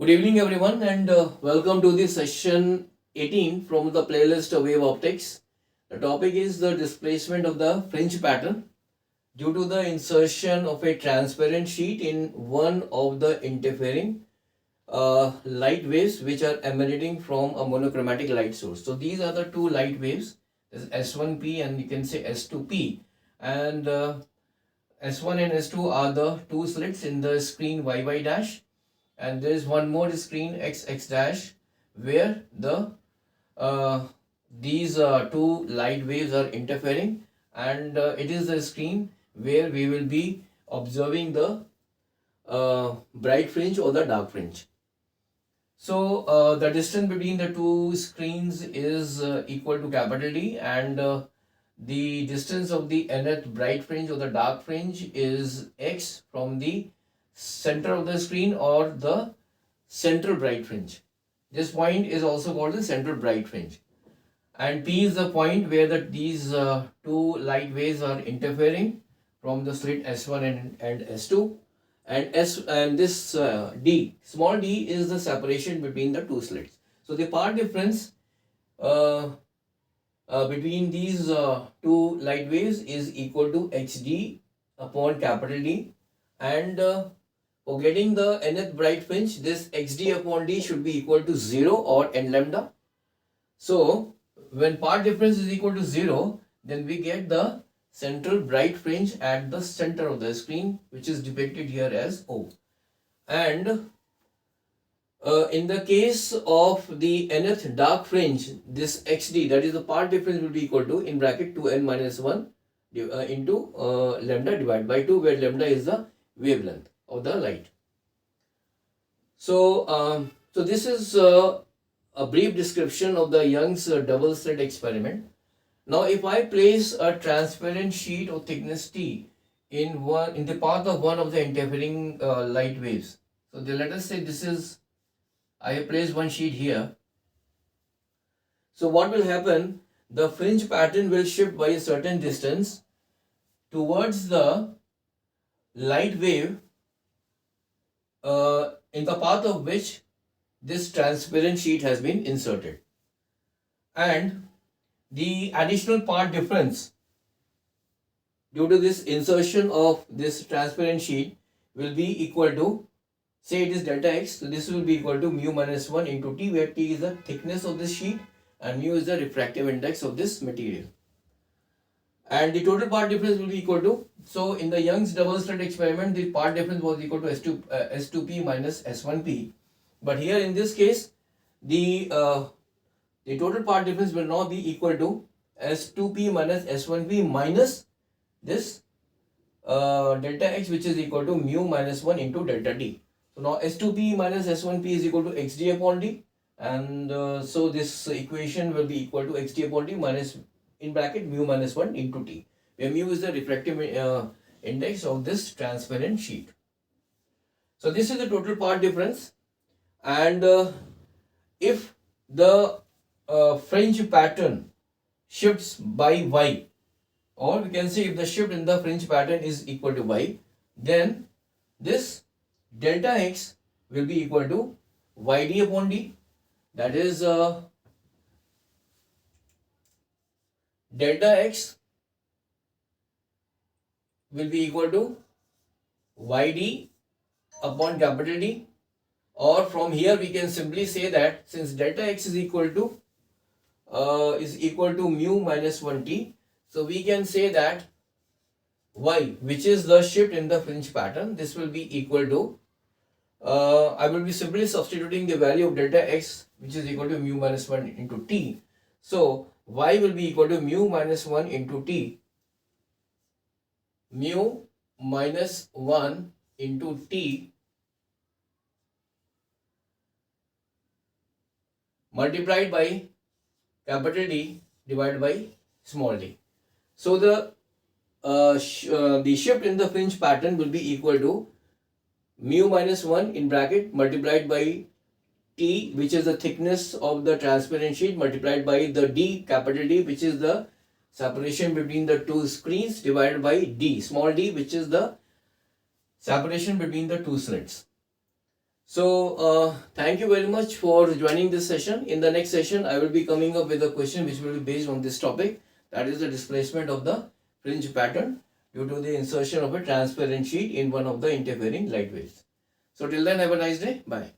Good evening, everyone, and welcome to the session 18 from the playlist Wave Optics. The topic is the displacement of the fringe pattern due to the insertion of a transparent sheet in one of the interfering light waves which are emanating from a monochromatic light source. So these are the two light waves, S1P and you can say S2P, and S1 and S2 are the two slits in the screen YY dash, and there is one more screen XX dash where these two light waves are interfering, and it is the screen where we will be observing the bright fringe or the dark fringe. So the distance between the two screens is equal to capital D, and the distance of the nth bright fringe or the dark fringe is x from the center of the screen or the central bright fringe. This point is also called the central bright fringe. And P is the point where these two light waves are interfering from the slit S1 and S2. And this D, small d, is the separation between the two slits. So the part difference between these two light waves is equal to HD upon capital D, and for getting the nth bright fringe, this xd upon d should be equal to 0 or n lambda. So when part difference is equal to 0, then we get the central bright fringe at the center of the screen, which is depicted here as O. And in the case of the nth dark fringe, this xd, that is the part difference, will be equal to, in bracket, 2n minus 1 into lambda divided by 2, where lambda is the wavelength of the light. So, so this is a brief description of the Young's double slit experiment. Now, if I place a transparent sheet of thickness T in the path of one of the interfering light waves. So let us say this is, I have placed one sheet here. So what will happen? The fringe pattern will shift by a certain distance towards the light wave in the path of which this transparent sheet has been inserted. And the additional part difference due to this insertion of this transparent sheet will be equal to, say it is delta x, so this will be equal to mu minus 1 into T, where T is the thickness of this sheet and mu is the refractive index of this material. And the total part difference will be equal to, so in the Young's double slit experiment, the part difference was equal to S2P minus S1P. But here in this case, the total part difference will now be equal to S2P minus S1P minus this delta x, which is equal to mu minus 1 into delta t. So now S2P minus S1P is equal to xd upon d, and so this equation will be equal to xd upon d minus, in bracket, mu minus 1 into t, where mu is the refractive index of this transparent sheet. So this is the total part difference, and if the fringe pattern shifts by y, or we can say if the shift in the fringe pattern is equal to y, then this delta x will be equal to yd upon d, that is delta x will be equal to yd upon capital D, or from here we can simply say that since delta x is equal to mu minus 1t, so we can say that y, which is the shift in the fringe pattern, this will be equal to, I will be simply substituting the value of delta x, which is equal to mu minus 1 into t. So y will be equal to mu minus 1 into t, mu minus 1 into t multiplied by capital D divided by small d. So the shift in the fringe pattern will be equal to mu minus 1 in bracket multiplied by T, which is the thickness of the transparent sheet, multiplied by the D, capital D, which is the separation between the two screens, divided by D, small d, which is the separation between the two slits. So thank you very much for joining this session. In the next session, I will be coming up with a question which will be based on this topic, that is the displacement of the fringe pattern due to the insertion of a transparent sheet in one of the interfering light waves. So till then, have a nice day. Bye.